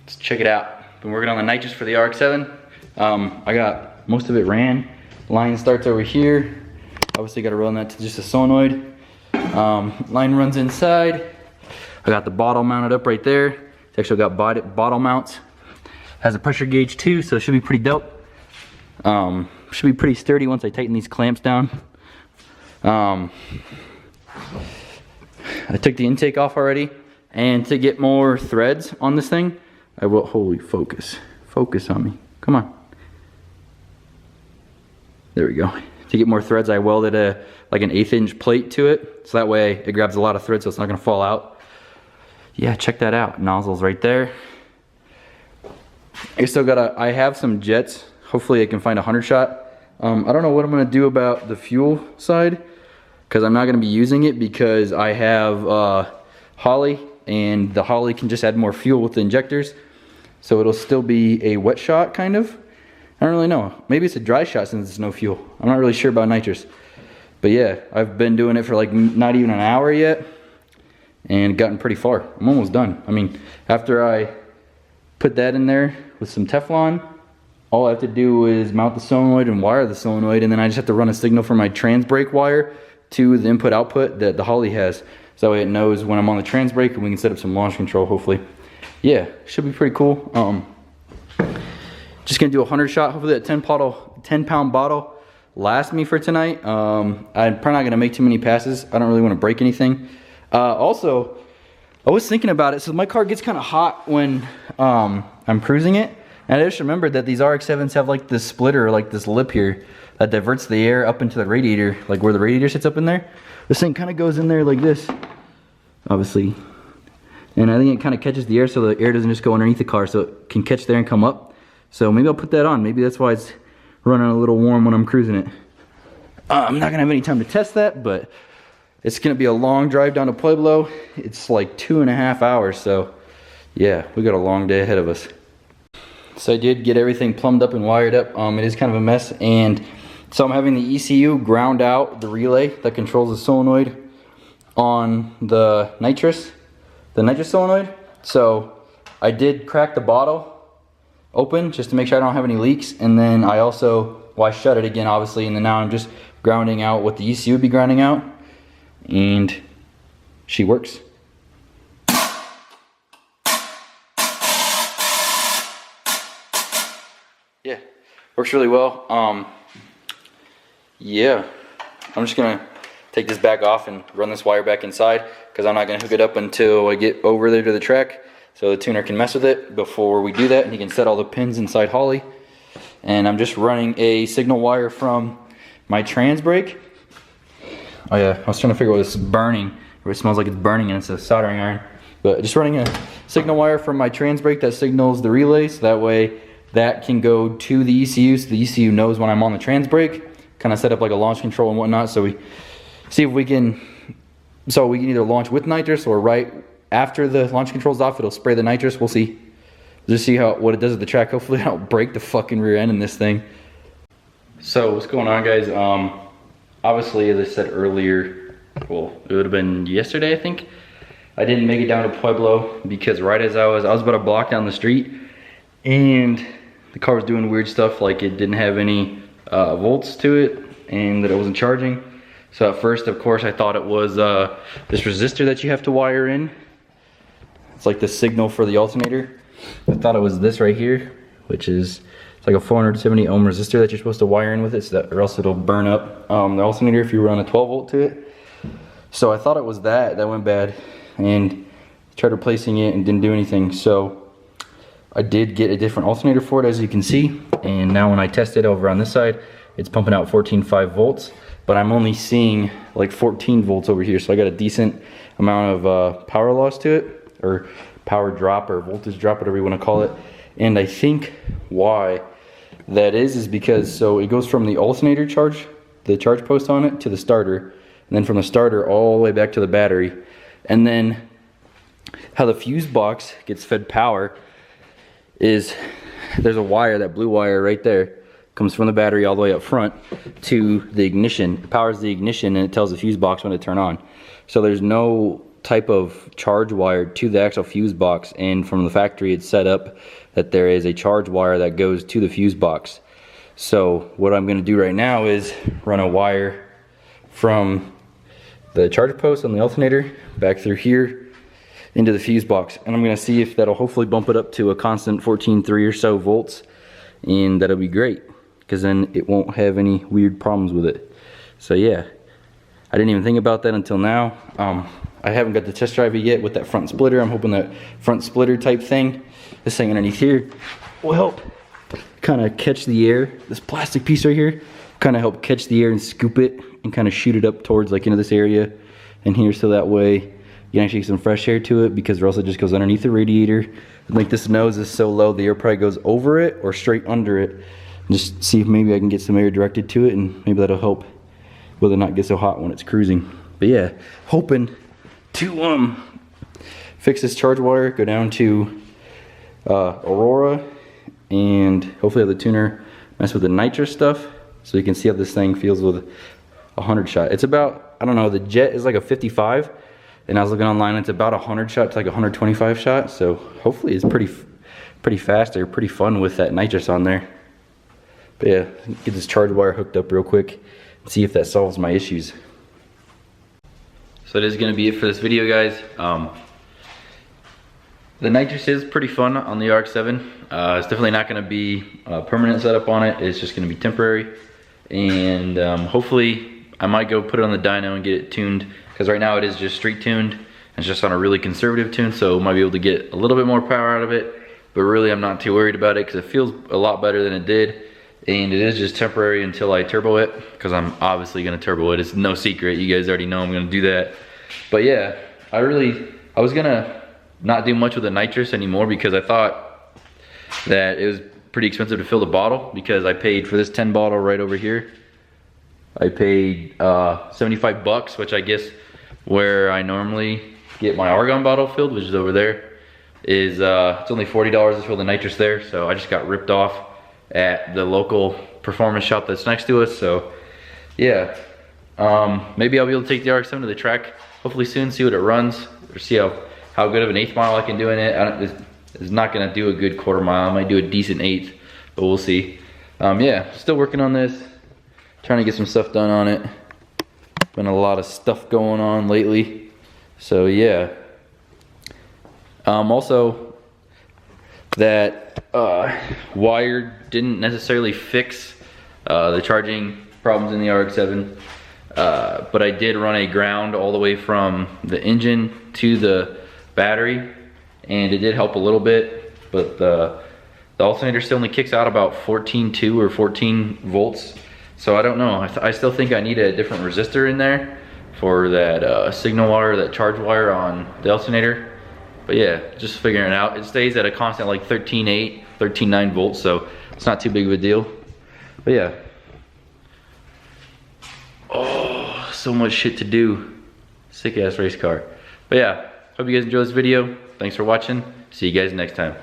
Let's check it out. Been working on the nitrous for the RX-7. I got most of it ran. Line starts over here. Obviously got to run that to just a solenoid. Line runs inside. I got the bottle mounted up right there. It's actually got bottle mounts. Has a pressure gauge too, so it should be pretty dope. Should be pretty sturdy once I tighten these clamps down. I took the intake off already, and to get more threads on this thing, I will, holy focus on me, come on. There we go. To get more threads, I welded like an 1/8 inch plate to it, so that way it grabs a lot of thread so it's not gonna fall out. Yeah, check that out, nozzles right there. I have some jets. Hopefully I can find a 100-shot. I don't know what I'm gonna do about the fuel side, because I'm not gonna be using it because I have Holly, and the Holly can just add more fuel with the injectors. So it'll still be a wet shot, kind of. I don't really know. Maybe it's a dry shot since it's no fuel. I'm not really sure about nitrous. But yeah, I've been doing it for like not even an hour yet, and gotten pretty far. I'm almost done. I mean, after I put that in there with some Teflon, all I have to do is mount the solenoid and wire the solenoid, and then I just have to run a signal from my trans brake wire to the input output that the Holly has. So that way it knows when I'm on the trans brake, and we can set up some launch control, hopefully. Yeah, should be pretty cool. Just gonna do a 100-shot. Hopefully that 10-pound bottle lasts me for tonight. I'm probably not gonna make too many passes. I don't really want to break anything. Also, I was thinking about it. So my car gets kind of hot when I'm cruising it, and I just remembered that these RX-7s have like this splitter, like this lip here, that diverts the air up into the radiator, like where the radiator sits up in there. This thing kind of goes in there like this, obviously. And I think it kind of catches the air so the air doesn't just go underneath the car, so it can catch there and come up. So maybe I'll put that on. Maybe that's why it's running a little warm when I'm cruising it. I'm not gonna have any time to test that, but it's gonna be a long drive down to Pueblo. It's like 2.5 hours, so yeah, we got a long day ahead of us. So I did get everything plumbed up and wired up. It is kind of a mess, and so I'm having the ECU ground out the relay that controls the solenoid on the nitrous solenoid. So I did crack the bottle open just to make sure I don't have any leaks, and then I shut it again, obviously, and then now I'm just grounding out what the ECU would be grounding out, and she works. Yeah, works really well. Yeah, I'm just gonna take this back off and run this wire back inside, because I'm not gonna hook it up until I get over there to the track, so the tuner can mess with it before we do that, and he can set all the pins inside Holly. And I'm just running a signal wire from my trans brake. Oh yeah, I was trying to figure out what this is burning, or it smells like it's burning and it's a soldering iron. But just running a signal wire from my trans brake that signals the relay, so that way that can go to the ECU, so the ECU knows when I'm on the trans brake. Kind of set up like a launch control and whatnot, so we see if we can, so we can either launch with nitrous, or right after the launch control's off, it'll spray the nitrous. We'll see. Just see what it does at the track. Hopefully I don't break the fucking rear end in this thing. So what's going on, guys? Obviously, as I said earlier, well, it would have been yesterday, I think. I didn't make it down to Pueblo because right as I was about to block down the street, and the car was doing weird stuff, like it didn't have any volts to it, and that it wasn't charging. So at first, of course, I thought it was this resistor that you have to wire in. It's like the signal for the alternator. I thought it was this right here, which is, it's like a 470 ohm resistor that you're supposed to wire in with it, so that, or else it'll burn up the alternator if you run a 12 volt to it. So I thought it was that went bad, and tried replacing it and didn't do anything. So I did get a different alternator for it, as you can see, and now when I test it over on this side, it's pumping out 14.5 volts, but I'm only seeing like 14 volts over here, so I got a decent amount of power loss to it, or power drop, or voltage drop, whatever you want to call it. And I think why that is because, so it goes from the alternator charge, the charge post on it, to the starter, and then from the starter all the way back to the battery. And then how the fuse box gets fed power is there's a wire, that blue wire right there, comes from the battery all the way up front to the ignition. It powers the ignition, and it tells the fuse box when to turn on. So there's no type of charge wire to the actual fuse box, and from the factory it's set up that there is a charge wire that goes to the fuse box. So what I'm going to do right now is run a wire from the charger post on the alternator back through here into the fuse box, and I'm going to see if that'll hopefully bump it up to a constant 14.3 or so volts, and that'll be great because then it won't have any weird problems with it. So yeah, I didn't even think about that until now. I haven't got the test drive it yet with that front splitter. I'm hoping that front splitter type thing, this thing underneath here, will help kind of catch the air. This plastic piece right here kind of help catch the air and scoop it and kind of shoot it up towards like into this area and here, so that way you can actually get some fresh air to it, because or else it just goes underneath the radiator. And like this nose is so low, the air probably goes over it or straight under it. And just see if maybe I can get some air directed to it, and maybe that'll help with it not get so hot when it's cruising. But yeah, hoping to fix this charge wire, go down to Aurora, and hopefully have the tuner mess with the nitrous stuff, so you can see how this thing feels with a 100 shot. It's about, I don't know, the jet is like a 55, and I was looking online, it's about 100 shot to like 125 shot, so hopefully it's pretty fast or pretty fun with that nitrous on there. But yeah, get this charge wire hooked up real quick and see if that solves my issues. So that is going to be it for this video, guys. The nitrous is pretty fun on the RX-7. It's definitely not going to be a permanent setup on it. It's just going to be temporary. And hopefully I might go put it on the dyno and get it tuned, because right now it is just street tuned. It's just on a really conservative tune, so might be able to get a little bit more power out of it. But really I'm not too worried about it, because it feels a lot better than it did. And it is just temporary until I turbo it, because I'm obviously going to turbo it. It's no secret. You guys already know I'm going to do that. But yeah, I was going to not do much with the nitrous anymore, because I thought that it was pretty expensive to fill the bottle, because I paid for this 10 bottle right over here. I paid 75 bucks, which I guess where I normally get my argon bottle filled, which is over there, is it's only $40 to fill the nitrous there. So I just got ripped off at the local performance shop that's next to us. So yeah, maybe I'll be able to take the RX-7 to the track hopefully soon, see what it runs, or see how good of an 1/8 mile I can do in it. It's not gonna do a good 1/4 mile. I might do a decent 1/8, but we'll see. Yeah, still working on this, trying to get some stuff done on it. Been a lot of stuff going on lately, so yeah. Also, that wire didn't necessarily fix the charging problems in the RX-7, but I did run a ground all the way from the engine to the battery, and it did help a little bit. But the alternator still only kicks out about 14.2 or 14 volts. So I don't know. I still think I need a different resistor in there for that signal wire, that charge wire on the alternator. But yeah, just figuring it out. It stays at a constant like 13.8, 13.9 volts, so it's not too big of a deal. But yeah. Oh, so much shit to do. Sick ass race car. But yeah, hope you guys enjoyed this video. Thanks for watching. See you guys next time.